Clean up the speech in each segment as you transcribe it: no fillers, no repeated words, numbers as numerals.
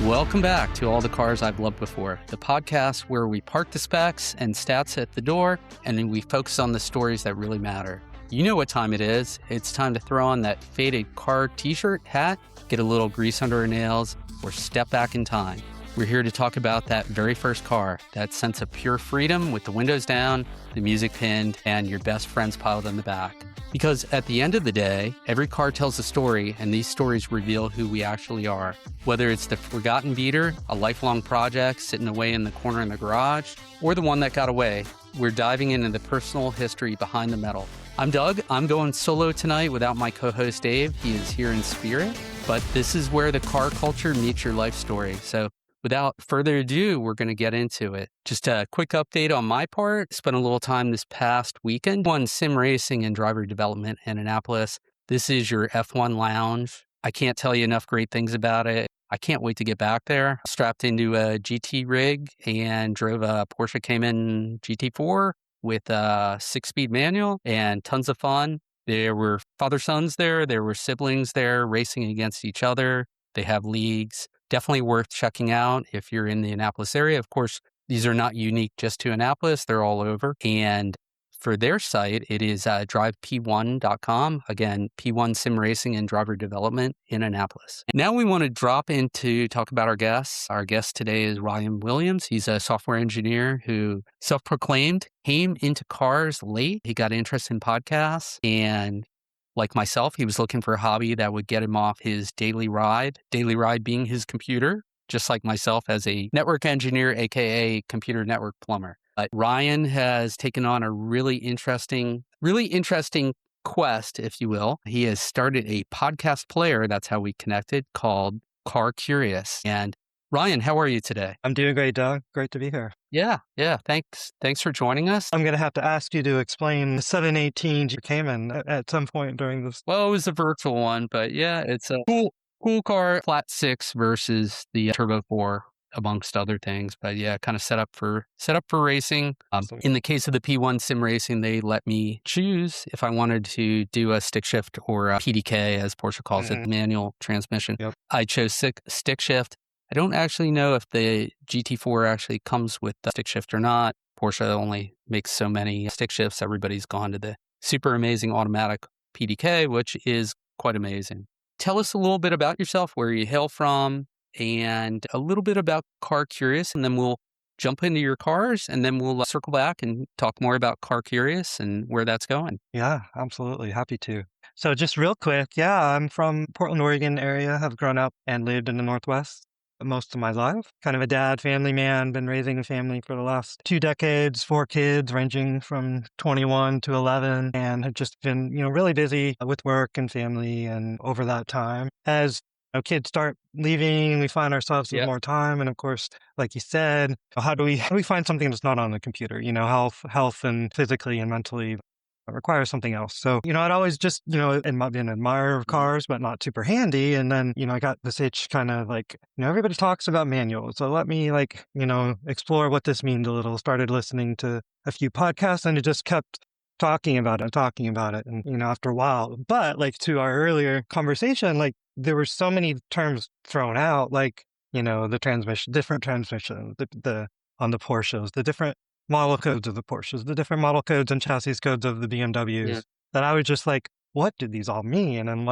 Welcome back to All the Cars I've Loved Before, the podcast where we park the specs and stats at the door, and then we focus on the stories that really matter. You know what time it is. It's time to throw on that faded car t-shirt, hat, get a little grease under our nails, or step back in time. We're here to talk about that very first car, that sense of pure freedom with the windows down, the music pinned, and your best friends piled in the back. Because at the end of the day, every car tells a story, and these stories reveal who we actually are. Whether it's the forgotten beater, a lifelong project sitting away in the corner in the garage, or the one that got away, we're diving into the personal history behind the metal. I'm Doug. I'm going solo tonight without my co-host Dave. He is here in spirit, but this is where the car culture meets your life story. So without further ado, we're going to get into it. Just a quick update on my part. Spent a little time this past weekend on sim racing and driver development in Annapolis. This is your F1 lounge. I can't tell you enough great things about it. I can't wait to get back there. Strapped into a GT rig and drove a Porsche Cayman GT4 with a 6-speed manual and tons of fun. There were father-sons there. There were siblings there racing against each other. They have leagues. Definitely worth checking out if you're in the Annapolis area. Of course, these are not unique just to Annapolis. They're all over. And for their site, it is drivep1.com. Again, P1 Sim Racing and Driver Development in Annapolis. Now we want to drop into talk about our guests. Our guest today is Ryan Williams. He's a software engineer who self-proclaimed came into cars late. He got interested in podcasts, and like myself, he was looking for a hobby that would get him off his daily ride being his computer, just like myself as a network engineer, aka computer network plumber. But Ryan has taken on a really interesting quest, if you will. He has started a podcast player, that's how we connected, called Car Curious. And Ryan, how are you today? I'm doing great, Doug. Great to be here. Yeah. Thanks for joining us. I'm going to have to ask you to explain the 718 Cayman at some point during this. Well, it was a virtual one, but yeah, it's a cool car, flat 6 versus the Turbo 4, amongst other things. But yeah, kind of set up for racing. In the case of the P1 Sim Racing, they let me choose if I wanted to do a stick shift or a PDK, as Porsche calls it, manual transmission. Yep. I chose stick shift. I don't actually know if the GT4 actually comes with the stick shift or not. Porsche only makes so many stick shifts. Everybody's gone to the super amazing automatic PDK, which is quite amazing. Tell us a little bit about yourself, where you hail from, and a little bit about Car Curious, and then we'll jump into your cars, and then we'll circle back and talk more about Car Curious and where that's going. Yeah, absolutely. Happy to. So just real quick, I'm from Portland, Oregon area. Have grown up and lived in the Northwest most of my life. Kind of a dad, family man, been raising a family for the last 2 decades, 4 kids ranging from 21 to 11, and have just been, really busy with work and family. And over that time, as kids start leaving, we find ourselves with more time. And of course, like you said, how do we find something that's not on the computer? Health and physically and mentally requires something else. So, I'd always just, been an admirer of cars, but not super handy. And then, I got this itch kind of like, everybody talks about manuals. So let me explore what this means a little. Started listening to a few podcasts, and it just kept talking about it. And, after a while, but to our earlier conversation, there were so many terms thrown out, the transmission, different transmissions, the on the Porsches, the different model codes of the Porsches, the different model codes and chassis codes of the BMWs, that I was just like, what did these all mean? And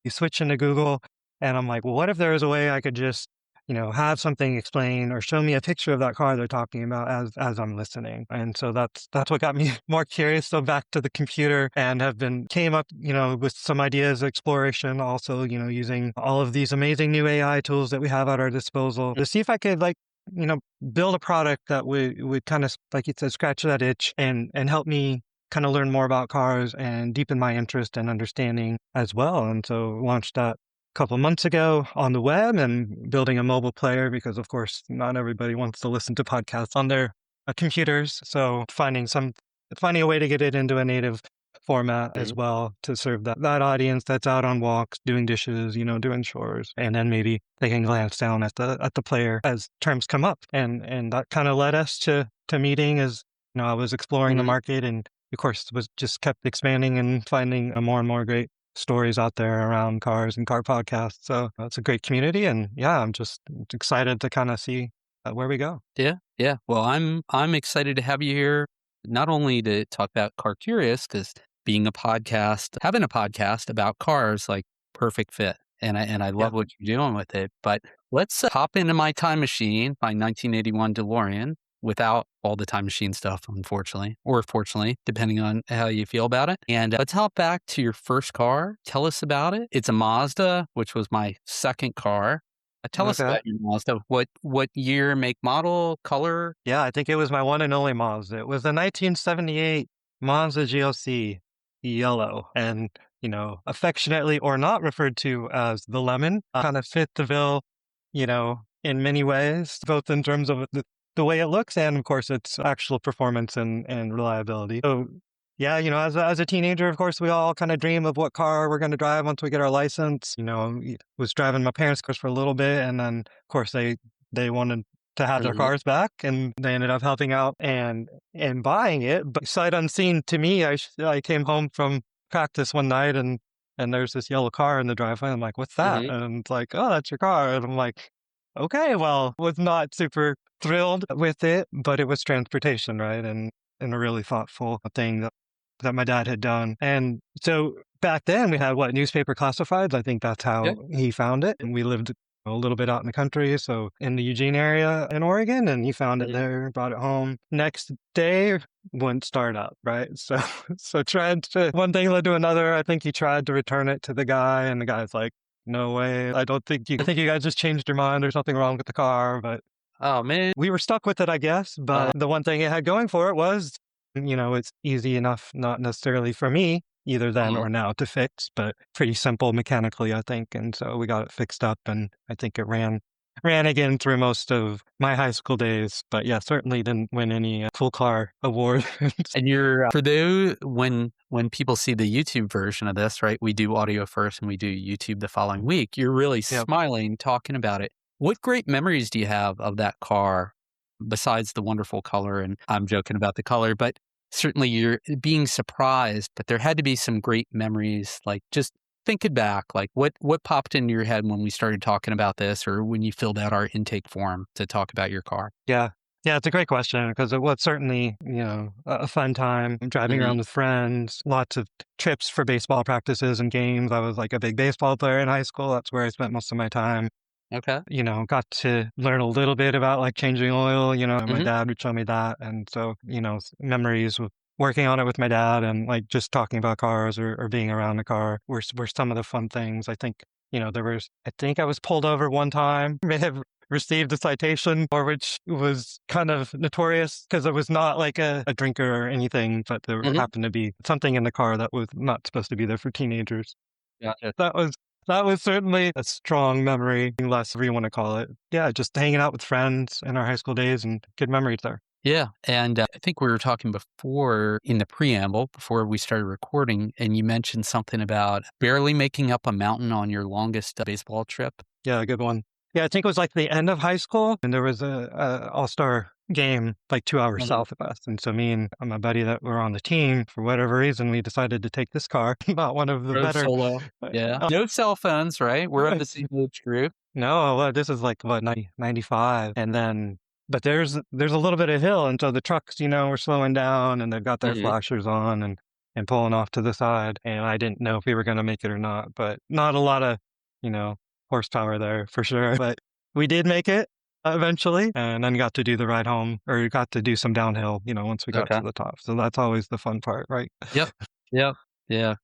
you switch into Google, and I'm like, well, what if there was a way I could just, have something explain or show me a picture of that car they're talking about as I'm listening. And so that's what got me more curious. So back to the computer, and came up, with some ideas, exploration, also, using all of these amazing new AI tools that we have at our disposal to see if I could build a product that would kind of, like you said, scratch that itch and help me kind of learn more about cars and deepen my interest and understanding as well. And so launched that a couple of months ago on the web, and building a mobile player, because of course not everybody wants to listen to podcasts on their computers. So finding a way to get it into a native format as well to serve that audience that's out on walks, doing dishes, doing chores, and then maybe they can glance down at the player as terms come up. And that kind of led us to meeting as, I was exploring the market, and of course was just kept expanding and finding more and more great stories out there around cars and car podcasts. So it's a great community, and yeah, I'm just excited to kind of see where we go. Yeah, yeah. Well, I'm excited to have you here, not only to talk about Car Curious, because having a podcast about cars, like perfect fit, and I Yeah. love what you're doing with it. But let's hop into my time machine, my 1981 DeLorean, without all the time machine stuff, unfortunately, or fortunately, depending on how you feel about it. And let's hop back to your first car. Tell us about it. It's a Mazda, which was my second car. Tell us Okay. about your Mazda. What year, make, model, color? Yeah, I think it was my one and only Mazda. It was a 1978 Mazda GLC yellow, and affectionately or not referred to as the lemon. Kind of fit the bill, in many ways, both in terms of the way it looks and, of course, its actual performance and reliability. So, yeah, as a teenager, of course, we all kind of dream of what car we're going to drive once we get our license. Was driving my parents' cars for a little bit, and then, of course, they wanted to have their Mhm. cars back, and they ended up helping out and buying it. But sight unseen to me, I came home from practice one night, and there's this yellow car in the driveway. I'm like, "What's that?" Mhm. And it's like, "Oh, that's your car." And I'm like, "Okay, well," was not super thrilled with it, but it was transportation, right? And a really thoughtful thing that my dad had done. And so back then we had newspaper classifieds. I think that's Yeah. how he found it. And we lived a little bit out in the country, so in the Eugene area in Oregon, and he found it Mhm. there, brought it home. Next day wouldn't start up, right? So tried to one thing led to another. I think he tried to return it to the guy, and the guy's like, "No way. I think you guys just changed your mind. There's nothing wrong with the car." But Oh, man. we were stuck with it, I guess. But the one thing it had going for it was, it's easy enough, not necessarily for me, either then Mhm. or now, to fix, but pretty simple mechanically, I think. And so we got it fixed up, and I think it ran again through most of my high school days. But yeah, certainly didn't win any cool car award. And you're for those when people see the YouTube version of this, right? We do audio first and we do YouTube the following week. You're really Yep. smiling, talking about it. What great memories do you have of that car besides the wonderful color? And I'm joking about the color, but certainly you're being surprised, but there had to be some great memories, like just thinking back, like what popped into your head when we started talking about this or when you filled out our intake form to talk about your car? Yeah. Yeah, it's a great question because it was certainly, a fun time driving Mhm. around with friends, lots of trips for baseball practices and games. I was like a big baseball player in high school. That's where I spent most of my time. Okay. Got to learn a little bit about like changing oil, and my Mhm. dad would show me that. And so, memories with working on it with my dad and like just talking about cars or being around the car were some of the fun things. I think, I think I was pulled over one time, may have received a citation for which was kind of notorious because it was not like a drinker or anything, but there Mhm. happened to be something in the car that was not supposed to be there for teenagers. Gotcha. That was certainly a strong memory, less whatever you want to call it. Yeah, just hanging out with friends in our high school days and good memories there. Yeah. And I think we were talking before in the preamble, before we started recording, and you mentioned something about barely making up a mountain on your longest baseball trip. Yeah, a good one. Yeah, I think it was like the end of high school, and there was a all-star game like 2 hours Mhm. south of us. And so me and my buddy that were on the team, for whatever reason, we decided to take this car, not one of the Drove better. solo. Yeah. uh, No cell phones, right? We're of the same age group. No, well, this is like what 95, and then but there's a little bit of hill, and so the trucks, were slowing down, and they've got their Mhm. flashers on and pulling off to the side, and I didn't know if we were going to make it or not, but not a lot of you know horsepower there for sure, but we did make it eventually, and then got to do the ride home, or got to do some downhill, once we got Okay. to the top. So that's always the fun part, right? Yep. Yep. Yeah.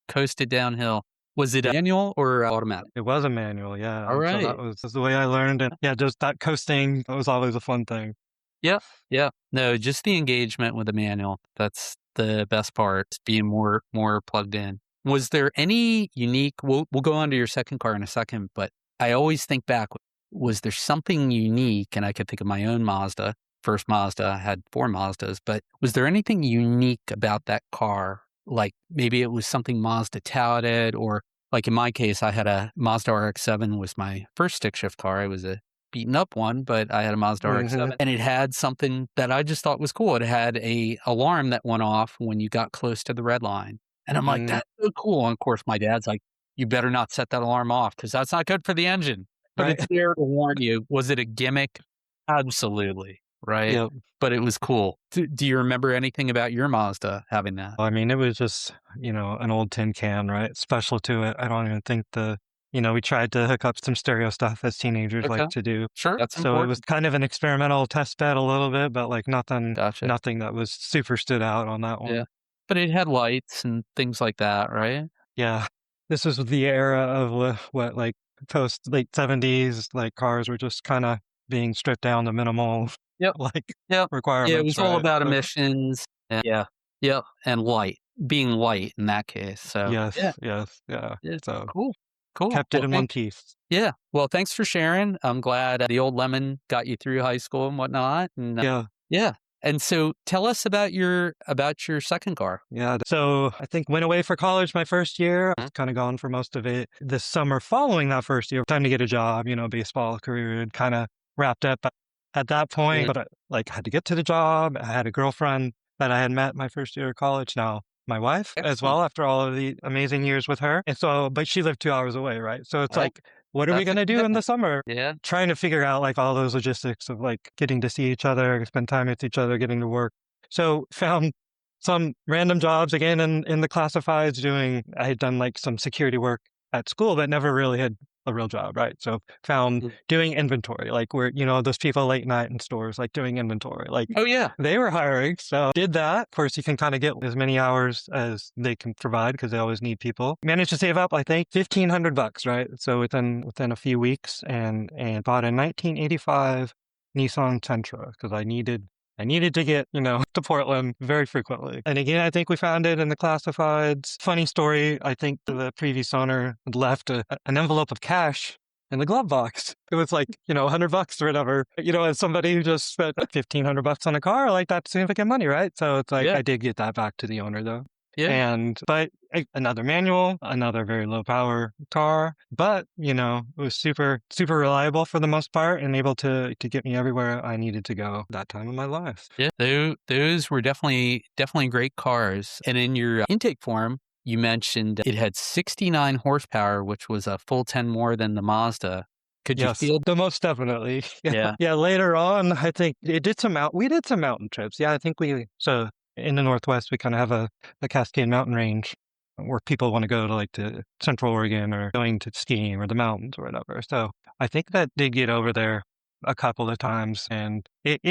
Coasted downhill. Was it manual or automatic? It was a manual, yeah, All and so right. that's the way I learned, and yeah, just that coasting, that was always a fun thing. Yep. Yep. No, just the engagement with the manual. That's the best part, being more plugged in. Was there any unique we'll go on to your second car in a second, but I always think back, was there something unique, and I could think of my own Mazda, first Mazda, I had 4 Mazdas, but was there anything unique about that car? Like maybe it was something Mazda touted, or like in my case, I had a Mazda RX-7 was my first stick shift car. It was a beaten up one, but I had a Mazda Mhm. RX-7 and it had something that I just thought was cool. It had a alarm that went off when you got close to the red line. And I'm like, Mm, "That's so cool." And of course, my dad's like, "You better not set that alarm off because that's not good for the engine." But right. it's there to warn you. Was it a gimmick? Absolutely, right? Yeah. But it was cool. Do you remember anything about your Mazda having that? I mean, it was just, an old tin can, right? Special to it. I don't even think we tried to hook up some stereo stuff as teenagers Okay. like to do. Sure, that's So it was important. kind of an experimental test bed a little bit, but like nothing, Gotcha. nothing that was super stood out on that Yeah. one. But it had lights and things like that, right? Yeah. This was the era of what, like post late 70s, like cars were just kind of being stripped down to minimal Yep. like Yep. Yeah, it requirements, was all right? about So, emissions. And yeah. Yep. And light, being light in that case. So, yeah. yes, yes, yeah. Yeah. So Cool. Cool. kept it in one piece. Yeah. Well, thanks for sharing. I'm glad the old lemon got you through high school and whatnot. And Yeah. yeah. And so tell us about your second car. Yeah. So I think went away for college my first year. I Mhm. was kind of gone for most of it. The summer following that first year, time to get a job, baseball career had kind of wrapped up at that point. Mhm. But I had to get to the job. I had a girlfriend that I had met my first year of college. Now my wife as Excellent. well after all of the amazing years with her. And so, but she lived 2 hours away, right? So it's Well, like, what are we that's a going to do in the commitment. summer? Yeah. Trying to figure out like all those logistics of like getting to see each other, spend time with each other, getting to work. So found some random jobs again in the classifieds I had done like some security work at school, but never really had a real job, right? So found Mhm. doing inventory, like where, those people late night in stores, like doing inventory, like Oh, yeah. they were hiring. So did that. Of course, you can kind of get as many hours as they can provide because they always need people. Managed to save up, I think, $1,500, right? So within a few weeks and bought a 1985 Nissan Sentra because I needed to get, to Portland very frequently. And again, I think we found it in the classifieds. Funny story. I think the previous owner had left an envelope of cash in the glove box. It was like, $100 or whatever. As somebody who just spent $1,500 on a car, like that's significant money, right? So it's like Yeah. I did get that back to the owner though. Yeah. But another manual, another very low power car, but it was super, super reliable for the most part and able to get me everywhere I needed to go that time of my life. Yeah. Those were definitely great cars. And in your intake form, you mentioned it had 69 horsepower, which was a full 10 more than the Mazda. Could you Yes, feel? the most definitely. Yeah. Yeah. Yeah. Later on, I think we did some mountain trips. Yeah. I think so in the Northwest, we kind of have a Cascade Mountain Range where people want to go to like to Central Oregon or going to skiing or the mountains or whatever. So I think that did get over there a couple of times and it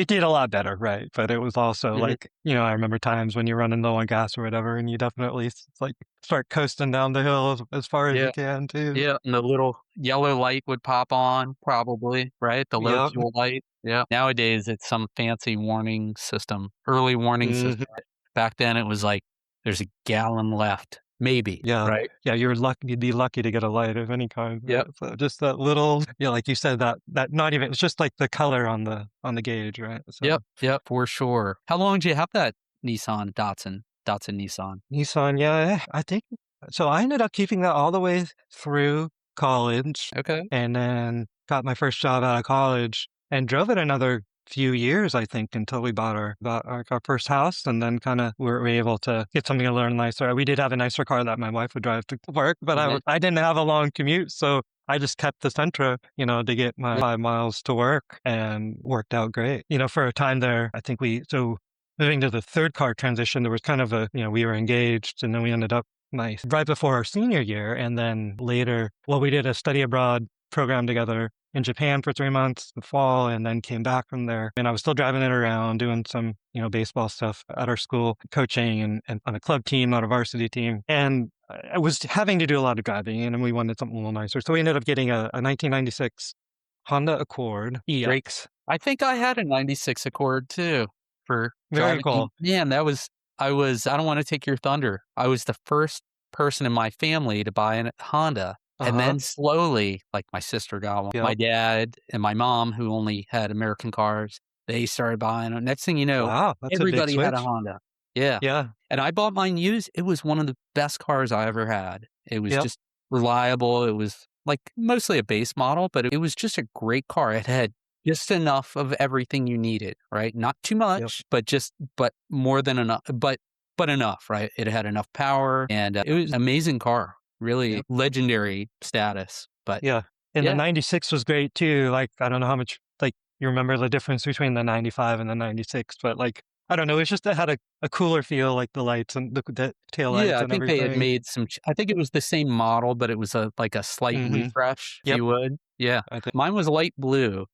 did a lot better, right? But it was also Mhm. like, I remember times when you're running low on gas or whatever, and you definitely like start coasting down the hill as far as Yeah. you can too. Yeah. And the little yellow light would pop on, probably, right? The low Yep. fuel light. Yeah. Nowadays, it's some fancy warning system, early warning system. Mhm. Back then, it was like, there's a gallon left, maybe, Yeah. right? Yeah, you'd be lucky to get a light of any kind, right? Yep. So just that little, yeah, like you said, that not even, it's just like the color on the gauge, right? So Yep. Yep. For sure. How long did you have that Datsun Nissan? Nissan, yeah, I think so. I ended up keeping that all the way through college, Okay. and then got my first job out of college and drove it another few years, I think, until we bought our first house, and then kind of were able to get something a little nicer. We did have a nicer car that my wife would drive to work, but Mhm. I didn't have a long commute, so I just kept the Sentra, to get my 5 miles to work, and worked out great. For a time there, I think moving to the third car transition, there was kind of we were engaged and then we ended up right before our senior year. And then later, well, we did a study abroad program together in Japan for 3 months in the fall and then came back from there. And I was still driving it around, doing some, baseball stuff at our school, coaching and on a club team, not a varsity team. And I was having to do a lot of driving and we wanted something a little nicer. So we ended up getting a 1996 Honda Accord Great. EX. I think I had a 96 Accord too for Very driving. cool. Man, I don't want to take your thunder. I was the first person in my family to buy a Honda. And Uh-huh. then slowly, like my sister got one. My Yep. dad and my mom, who only had American cars, they started buying them. Next thing you know, Wow, that's a big everybody had a switch. Honda. Yeah. Yeah. And I bought mine used. It was one of the best cars I ever had. It was Yep. just reliable. It was like mostly a base model, but it was just a great car. It had just enough of everything you needed, right? Not too Yep. much, but more than enough. But but enough, right? It had enough power, and it was an amazing car, really legendary status. But Yeah. And the yeah, 96 was great too. Like, I don't know how much, like, you remember the difference between the 95 and the 96, but like, I don't know. It's just, it had a cooler feel, like the lights and the tail lights yeah, I and think they had everything. made I think it was the same model, but it was like a slight Hmm. refresh, if Yep. you would. Yeah. I think, Mine was light blue.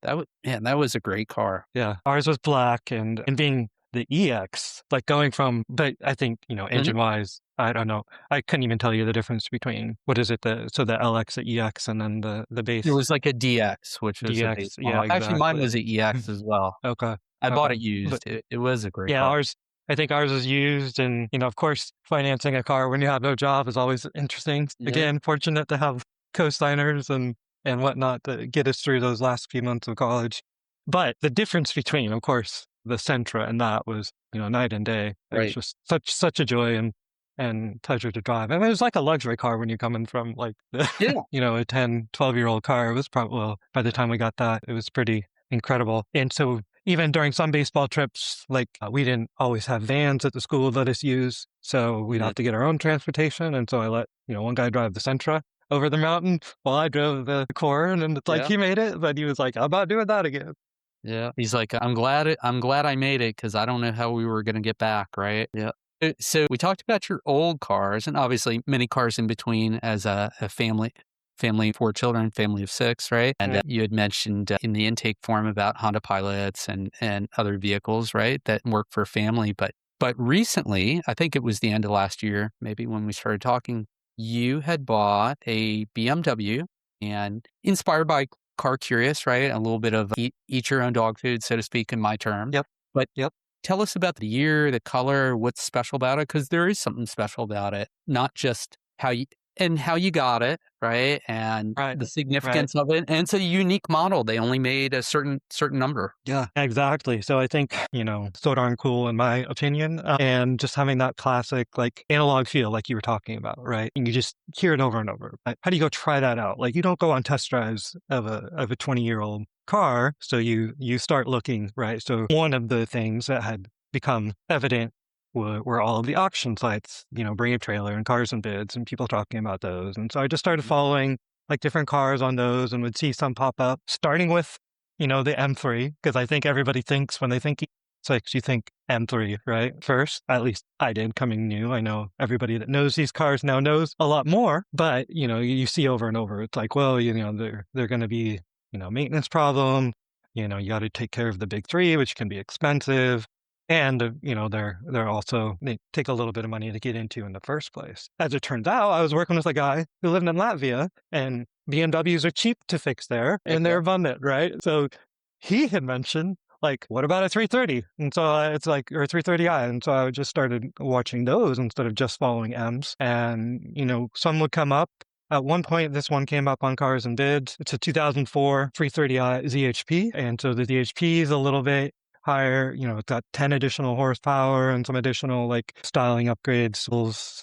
Man, that was a great car. yeah. Ours was black and being the EX, like going from, but I think, Mhm. engine wise, I don't know. I couldn't even tell you the difference between what is it, the LX, the EX, and then the There base was like a DX, which was a base DX. Yeah, model. Actually, mine exactly. was a EX as well. Okay. I bought Okay. it But used. It was a great yeah, car. I think ours is used, and of course, financing a car when you have no job is always interesting. Yeah. Again, fortunate to have co-signers and whatnot to get us through those last few months of college. But the difference between, of course, the Sentra and that was, night and day. It was Right. just such a joy and pleasure to drive. I mean, it was like a luxury car when you're coming from like the, Yeah. a 10, 12-year-old car. It was probably, well, by the time we got that, it was pretty incredible. And so even during some baseball trips, like we didn't always have vans that the school would let us use. So we'd Mhm. have to get our own transportation. And so I let, one guy drive the Sentra over the mountain while I drove the Corn. And it's like Yeah. he made it, but he was like, I'm not doing that again. Yeah. He's like, I'm glad I made it because I don't know how we were going to get back. Right. Yeah. So we talked about your old cars and obviously many cars in between as a family, 4 children, family of 6, right? And Right. you had mentioned in the intake form about Honda Pilots and other vehicles, right, that work for family. But recently, I think it was the end of last year, maybe when we started talking, you had bought a BMW and inspired by Car Curious, right? A little bit of eat your own dog food, so to speak, in my terms. Yep. But Yep. tell us about the year, the color, what's special about it, because there is something special about it, not just how you got it, right? And Right. the Right. significance of it. And it's a unique model. They only made a certain number. Yeah, exactly. So I think, so darn cool in my opinion. And just having that classic, like analog feel, like you were talking about, right? And you just hear it over and over. Like, how do you go try that out? Like you don't go on test drives of a 20-year-old car. So you start looking, right? So one of the things that had become evident were all of the auction sites, Bring a Trailer and Cars and Bids and people talking about those. And so I just started following like different cars on those and would see some pop up, starting with the M3, because I think everybody thinks when they think E46, you think M3, right? First, at least I did coming new. I know everybody that knows these cars now knows a lot more, but you see over and over. It's like, well, they're going to be, maintenance problem. You got to take care of the big three, which can be expensive. And, they take a little bit of money to get into in the first place. As it turns out, I was working with a guy who lived in Latvia, and BMWs are cheap to fix there and they're Okay. abundant, right? So he had mentioned, like, what about a 330? And so it's like, or a 330i. And so I just started watching those instead of just following M's. And, some would come up. At one point, this one came up on Cars and Bids. It's a 2004 330i ZHP. And so the ZHP is a little bit higher, it's got 10 additional horsepower and some additional like styling upgrades,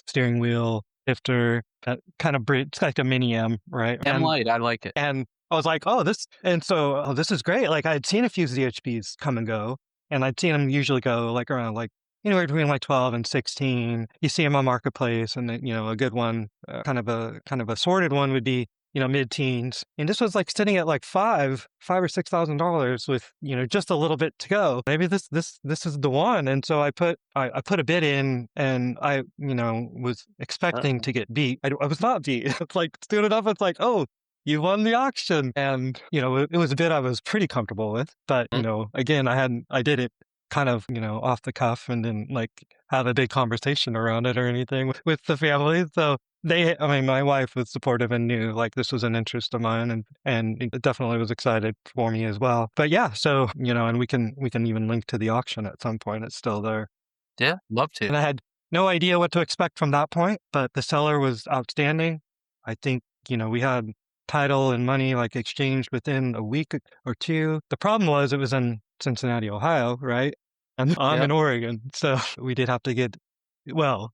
steering wheel, shifter, that kind of it's like a mini M, right? M Light, I like it. And I was like, this is great. Like I'd seen a few ZHPs come and go, and I'd seen them usually go like around like anywhere between like 12 and 16. You see them on Marketplace, and then, a good one, kind of a sorted one would be, mid-teens. And this was like sitting at like five or $6,000 with, just a little bit to go. Maybe this is the one. And so I put a bid in, and I, was expecting to get beat. I was not beat. It's like soon enough, it's like, oh, you won the auction. And, it was a bid I was pretty comfortable with. But, again, I did it kind of, off the cuff and didn't like have a big conversation around it or anything with the family. So my wife was supportive and knew like this was an interest of mine, and it definitely was excited for me as well. But yeah, so, and we can even link to the auction at some point. It's still there. Yeah, love to. And I had no idea what to expect from that point, but the seller was outstanding. I think, we had title and money like exchanged within a week or two. The problem was it was in Cincinnati, Ohio, right? And I'm Yeah. in Oregon. So we did have to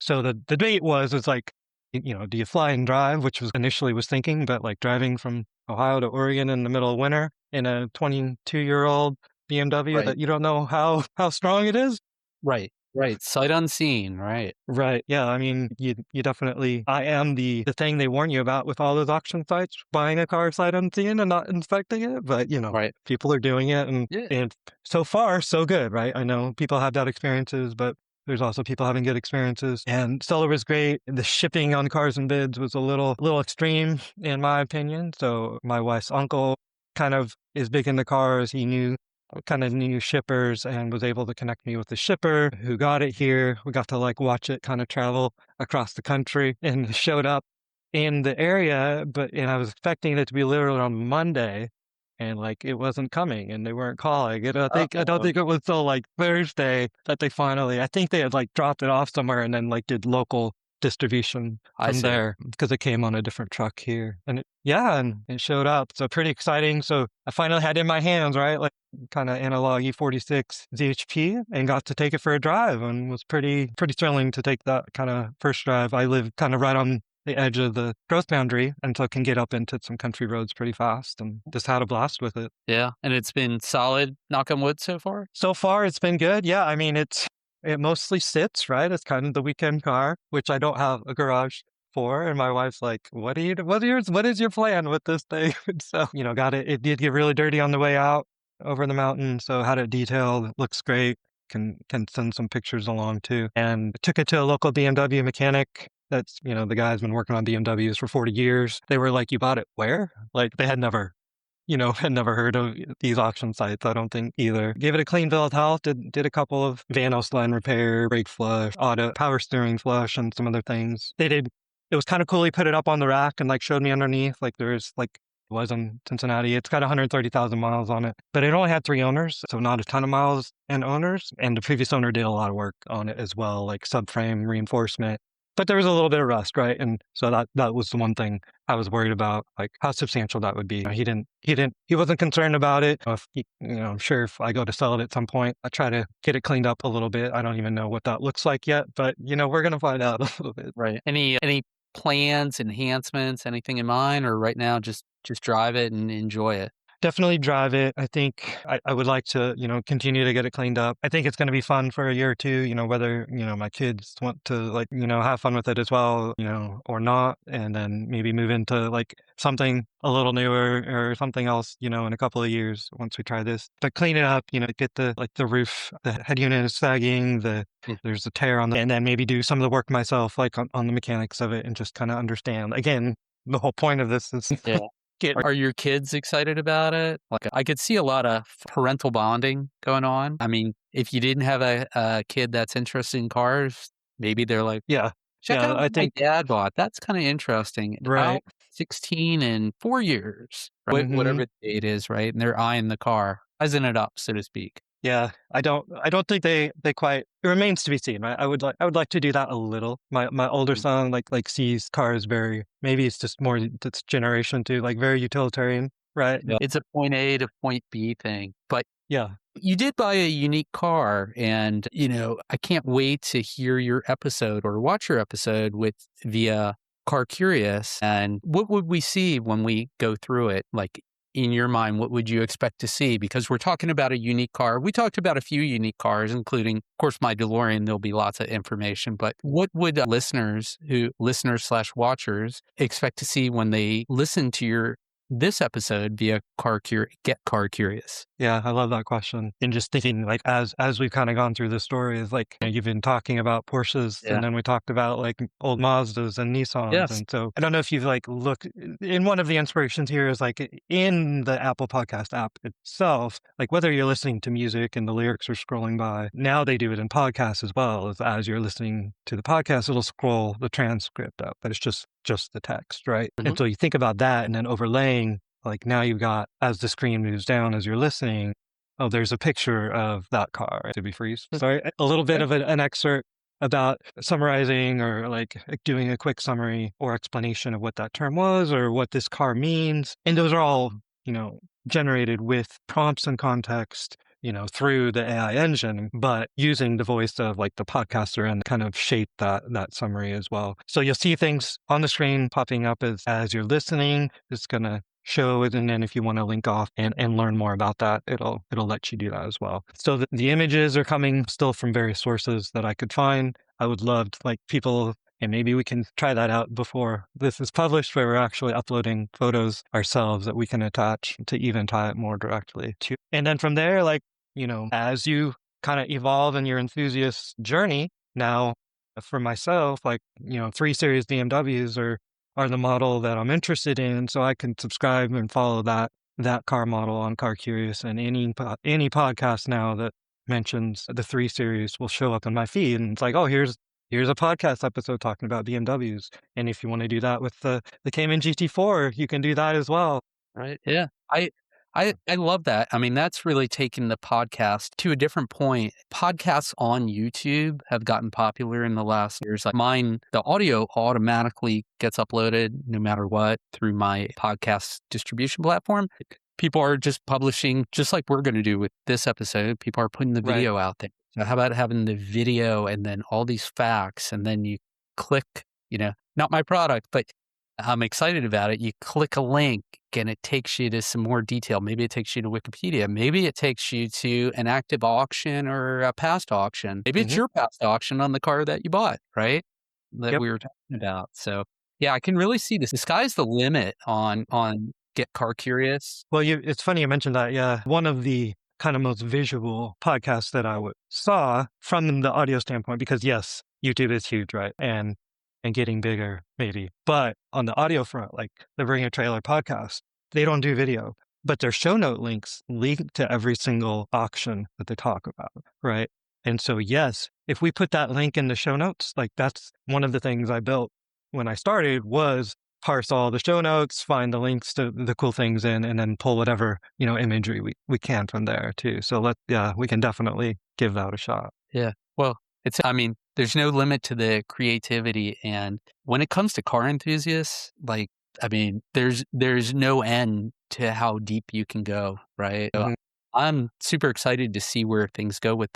so the debate was like, do you fly and drive, which was initially was thinking, but like driving from Ohio to Oregon in the middle of winter in a 22-year-old BMW Right. that you don't know how strong it is. Right. Right. Sight unseen. Right. Right. Yeah. I mean, you definitely, I am the thing they warn you about with all those auction sites, buying a car sight unseen and not inspecting it. But, Right. people are doing it. Yeah. And so far, so good, right? I know people have bad experiences, but there's also people having good experiences. And seller was great. The shipping on cars and bids was a little extreme, in my opinion. So my wife's uncle kind of is big into cars. He kind of knew shippers and was able to connect me with the shipper who got it here. We got to like watch it kind of travel across the country and it showed up in the area, and I was expecting it to be literally on Monday and like it wasn't coming and they weren't calling. And I don't think it was till like Thursday that I think they had like dropped it off somewhere and then like did local distribution I from see. there because it came on a different truck here. And it showed up. So pretty exciting. So I finally had it in my hands, right? Like kind of analog E46 ZHP and got to take it for a drive and was pretty thrilling to take that kind of first drive. I live kind of right on the edge of the growth boundary and so I can get up into some country roads pretty fast and just had a blast with it. Yeah. And it's been solid, knock on wood so far? So far, it's been good. Yeah. I mean, it mostly sits, right? It's kind of the weekend car, which I don't have a garage for. And my wife's like, what is your plan with this thing? And so, got it. It did get really dirty on the way out over the mountain. So had it detailed. It looks great. Can send some pictures along too. And took it to a local BMW mechanic. That's, the guy's been working on BMWs for 40 years. They were like, you bought it where? Like they had never heard of these auction sites, I don't think either. Gave it a clean bill of health, did a couple of vanos line repair, brake flush, auto, power steering flush, and some other things. It was kind of cool. He put it up on the rack and like showed me underneath, like there's like, it was in Cincinnati. It's got 130,000 miles on it, but it only had 3 owners, so not a ton of miles and owners. And the previous owner did a lot of work on it as well, like subframe reinforcement. But there was a little bit of rust, right? And so that was the one thing I was worried about, like how substantial that would be. He wasn't concerned about it. I'm sure if I go to sell it at some point, I try to get it cleaned up a little bit. I don't even know what that looks like yet, but we're going to find out a little bit. Right. Any plans, enhancements, anything in mind, or right now just drive it and enjoy it? Definitely drive it. I think I would like to, continue to get it cleaned up. I think it's going to be fun for a year or two, whether, my kids want to like, have fun with it as well, or not. And then maybe move into like something a little newer or something else, in a couple of years once we try this. But clean it up, get the roof, the head unit is sagging, there's a tear on and then maybe do some of the work myself, like on the mechanics of it and just kind of understand. Again, the whole point of this is yeah. Are your kids excited about it? Like, I could see a lot of parental bonding going on. I mean, if you didn't have a kid that's interested in cars, maybe they're like, check out what my dad bought. That's kind of interesting. Right. 16 and 4 years, right? Mm-hmm. Whatever the date is, right? And they're eyeing the car, sizing it up, so to speak. Yeah, I don't think they quite. It remains to be seen, right? I would like to do that a little. My older son like sees cars very. Maybe it's just more this generation too, like very utilitarian, right? Yeah. It's a point A to point B thing, but yeah. You did buy a unique car, and I can't wait to hear your episode or watch your episode via Car Curious. And what would we see when we go through it? Like, in your mind, what would you expect to see? Because we're talking about a unique car. We talked about a few unique cars, including, of course, my DeLorean. There'll be lots of information. But what would listeners/watchers expect to see when they listen to this episode via Get Car Curious? Yeah, I love that question. And just thinking, like, as we've kind of gone through this story, is like, you've been talking about Porsches, and then we talked about like old Mazdas and Nissans. Yes. And so I don't know if you've like looked in one of the inspirations here is like in the Apple Podcast app itself, like whether you're listening to music and the lyrics are scrolling by, now they do it in podcasts as well. As you're listening to the podcast, it'll scroll the transcript up, but it's just the text, right? Mm-hmm. And so you think about that and then overlaying, like now you've got, as the screen moves down as you're listening, there's a picture of that car to be freeze. Sorry, a little bit of an excerpt about summarizing or like doing a quick summary or explanation of what that term was or what this car means. And those are all, generated with prompts and context, through the AI engine, but using the voice of like the podcaster and kind of shape that summary as well. So you'll see things on the screen popping up as you're listening. It's going to show it, and then if you want to link off and learn more about that, it'll let you do that as well. So the images are coming still from various sources that I could find. I would love to, like, people, and maybe we can try that out before this is published, where we're actually uploading photos ourselves that we can attach to even tie it more directly to. And then from there, like, as you kind of evolve in your enthusiast journey, now for myself, like, 3 Series BMWs are the model that I'm interested in, so I can subscribe and follow that car model on Car Curious, and any podcast now that mentions the 3 Series will show up in my feed, and it's like, oh, here's a podcast episode talking about BMWs, and if you want to do that with the Cayman GT4, you can do that as well. Right. Yeah. I love that. I mean, that's really taken the podcast to a different point. Podcasts on YouTube have gotten popular in the last years. Like mine, the audio automatically gets uploaded no matter what through my podcast distribution platform. People are just publishing, just like we're going to do with this episode. People are putting the video out there. So how about having the video and then all these facts, and then you click, not my product, but I'm excited about it. You click a link and it takes you to some more detail. Maybe it takes you to Wikipedia. Maybe it takes you to an active auction or a past auction. Maybe it's your past auction on the car that you bought, right? That we were talking about. So yeah, I can really see this. The sky's the limit on Get Car Curious. Well, it's funny you mentioned that. Yeah. One of the kind of most visual podcasts that I saw from the audio standpoint, because yes, YouTube is huge, right? And getting bigger, maybe. But on the audio front, like the Bring a Trailer podcast, they don't do video, but their show note links link to every single auction that they talk about, right? And so, yes, if we put that link in the show notes, like that's one of the things I built when I started, was parse all the show notes, find the links to the cool things in, and then pull whatever, imagery we can from there too. So we can definitely give that a shot. Yeah. Well, there's no limit to the creativity. And when it comes to car enthusiasts, there's no end to how deep you can go, right? So I'm super excited to see where things go with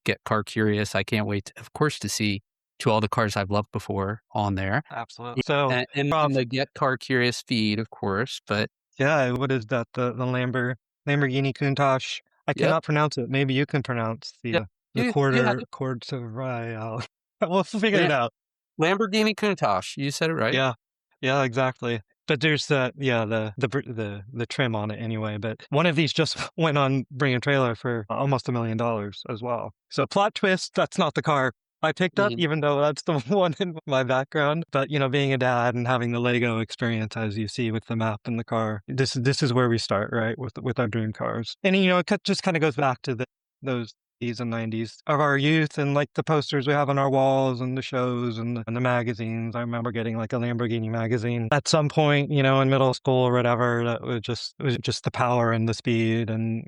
Get Car Curious. I can't wait, of course, to see to all the cars I've loved before on there. Absolutely. So and the Get Car Curious feed, of course, but yeah, what is that? The Lamborghini Countach. I cannot pronounce it. Maybe you can pronounce the Quarter to Royale. We'll figure it out. Lamborghini Countach. You said it right. Yeah, exactly. But there's the trim on it anyway. But one of these just went on Bring a Trailer for almost $1 million as well. So plot twist, that's not the car I picked up, even though that's the one in my background. But being a dad and having the Lego experience, as you see with the map and the car, this is where we start, right, with our dream cars. And it just kind of goes back to those 80s and 90s of our youth, and like the posters we have on our walls and the shows and the magazines. I remember getting like a Lamborghini magazine at some point, in middle school or whatever. That was just the power and the speed and,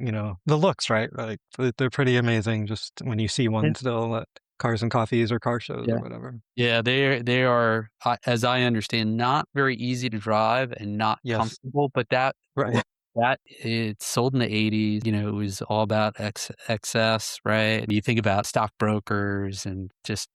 the looks, right? Like they're pretty amazing just when you see one still at Cars and Coffees or car shows or whatever. Yeah, they are, as I understand, not very easy to drive and not comfortable, but that it's sold in the 80s. It was all about excess, right? You think about stockbrokers and just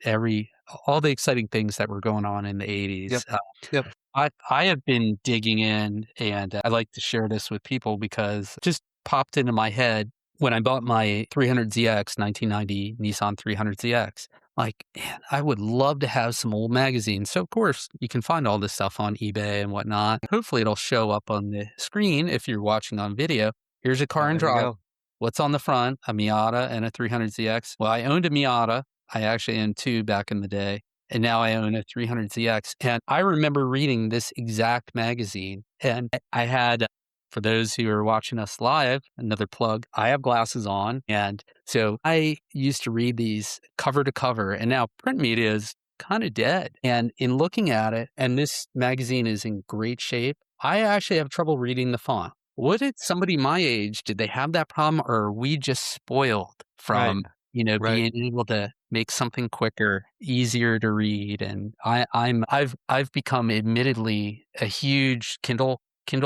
all the exciting things that were going on in the 80s. Yep. I have been digging in, and I like to share this with people because it just popped into my head when I bought my 300ZX, 1990 Nissan 300ZX. Like, man, I would love to have some old magazines. So, of course, you can find all this stuff on eBay and whatnot. Hopefully, it'll show up on the screen if you're watching on video. Here's a car and drive. What's on the front? A Miata and a 300ZX. Well, I owned a Miata. I actually owned two back in the day. And now I own a 300ZX. And I remember reading this exact magazine. And I had, for those who are watching us live, another plug, I have glasses on. And so I used to read these cover to cover. And now print media is kind of dead. And in looking at it, and this magazine is in great shape, I actually have trouble reading the font. What did somebody my age, did they have that problem, or are we just spoiled from, being able to make something quicker, easier to read? And I've become admittedly a huge Kindle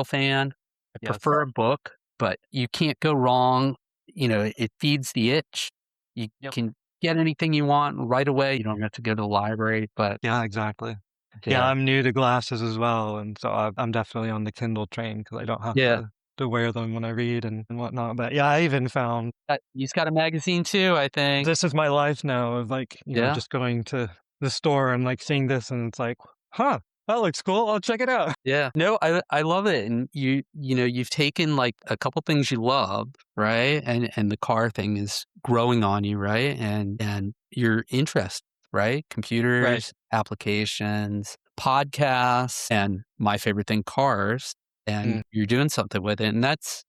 fan. I prefer a book, but you can't go wrong. It feeds the itch. You can get anything you want right away. You don't have to go to the library, but yeah, exactly. Yeah, Yeah. I'm new to glasses as well, and so I'm definitely on the Kindle train because I don't have Yeah. to wear them when I read and whatnot. But yeah, I even found He's got a magazine too, I think. this is my life now of like, Yeah. just going to the store and like seeing this and it's like, huh, that looks cool. I'll check it out. Yeah. No, I love it. And you've taken like a couple things you love, right? And the car thing is growing on you, right? And your interest, right? Right. Computers, applications, podcasts, and my favorite thing, cars. And Mm. you're doing something with it. And that's,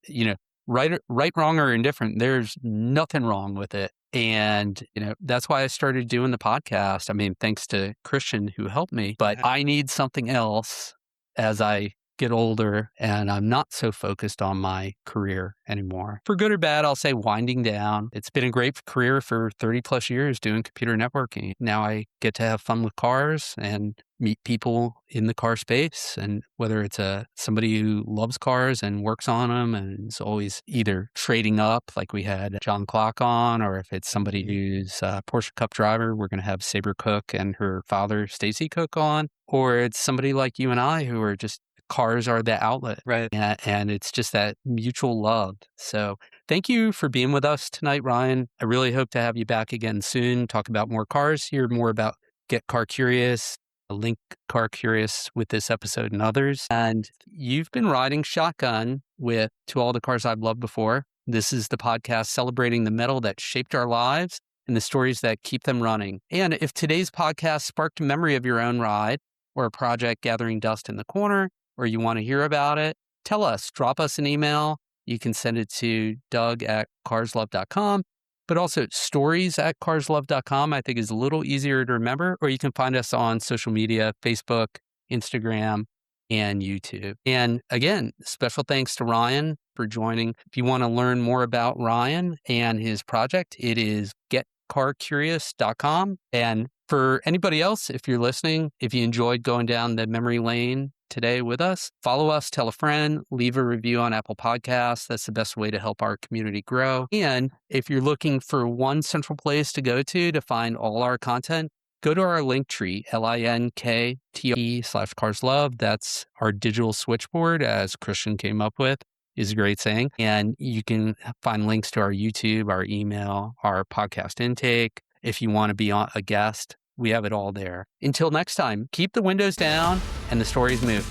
right, wrong, or indifferent. There's nothing wrong with it. And, that's why I started doing the podcast. I mean, thanks to Christian who helped me, but I need something else as I get older and I'm not so focused on my career anymore. For good or bad, I'll say winding down. It's been a great career for 30 plus years doing computer networking. Now I get to have fun with cars and meet people in the car space. And whether it's somebody who loves cars and works on them and is always either trading up, like we had John Clock on, or if it's somebody who's a Porsche Cup driver, we're going to have Sabre Cook and her father, Stacy Cook, on, or it's somebody like you and I who are just cars are the outlet. Right. And it's just that mutual love. So thank you for being with us tonight, Ryan. I really hope to have you back again soon, talk about more cars, hear more about Get Car Curious, link Car Curious with this episode and others. And you've been riding shotgun with To All the Cars I've Loved Before. This is the podcast celebrating the metal that shaped our lives and the stories that keep them running. And if today's podcast sparked a memory of your own ride or a project gathering dust in the corner, or you want to hear about it, tell us, drop us an email. You can send it to doug@carslove.com, but also stories@carslove.com, I think is a little easier to remember, or you can find us on social media, Facebook, Instagram, and YouTube. And again, special thanks to Ryan for joining. If you want to learn more about Ryan and his project, it is getcarcurious.com. And for anybody else, if you're listening, if you enjoyed going down the memory lane today with us, follow us, tell a friend, leave a review on Apple Podcasts. That's the best way to help our community grow. And if you're looking for one central place to go to find all our content, go to our link tree, linktr.ee/carslove. That's our digital switchboard, as Christian came up with, is a great saying. And you can find links to our YouTube, our email, our podcast intake. If you want to be a guest, we have it all there. Until next time, keep the windows down and the stories move.